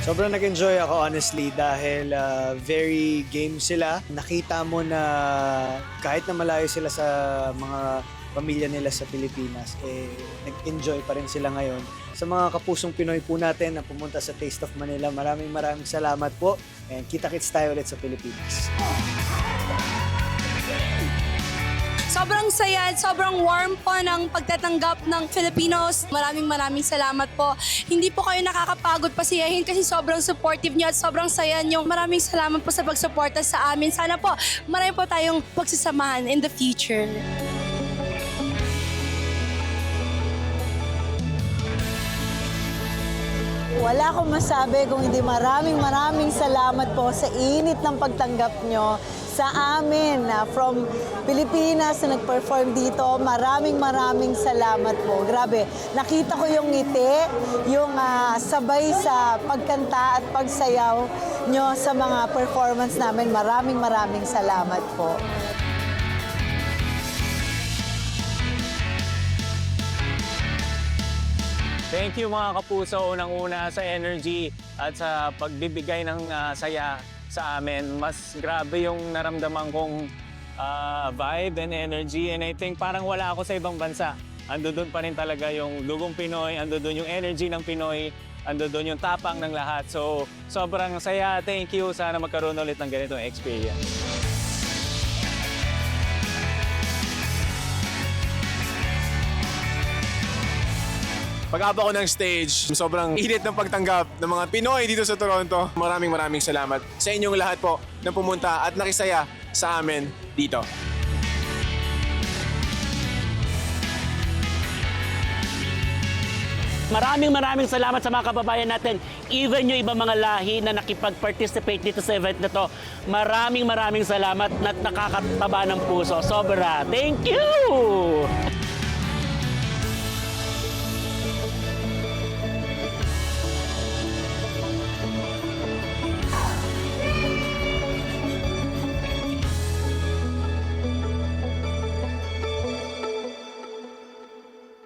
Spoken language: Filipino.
Sobrang nag-enjoy ako honestly dahil very game sila. Nakita mo na kahit na malayo sila sa mga pamilya nila sa Pilipinas, nag-enjoy pa rin sila ngayon. Sa mga kapusong Pinoy po natin na pumunta sa Taste of Manila, maraming salamat po. And kita-kits tayo ulit sa Pilipinas. Sobrang saya at sobrang warm po ng pagtatanggap ng Filipinos. Maraming salamat po. Hindi po kayo nakakapagod pasiyahin kasi sobrang supportive niyo at sobrang saya niyo. Maraming salamat po sa pagsuporta sa amin. Sana po marami po tayong pagsasamahan in the future. Wala akong masabi kung hindi maraming salamat po sa init ng pagtanggap nyo sa amin from Pilipinas na nag-perform dito. Maraming salamat po. Grabe, nakita ko yung ngiti, yung sabay sa pagkanta at pagsayaw nyo sa mga performance namin. Maraming salamat po. Thank you mga kapuso, unang-una sa energy at sa pagbibigay ng saya sa amin. Mas grabe yung naramdaman kong vibe and energy, and I think parang wala ako sa ibang bansa. Ando doon pa rin talaga yung dugong Pinoy, ando doon yung energy ng Pinoy, ando doon yung tapang ng lahat. So sobrang saya, thank you. Sana magkaroon ulit ng ganitong experience. Pag-aba ko ng stage, sobrang init ng pagtanggap ng mga Pinoy dito sa Toronto. Maraming salamat sa inyong lahat po na pumunta at nakisaya sa amin dito. Maraming salamat sa mga kababayan natin. Even yung ibang mga lahi na nakipag-participate dito sa event na to. Maraming salamat at nakakataba ng puso. Sobra. Thank you!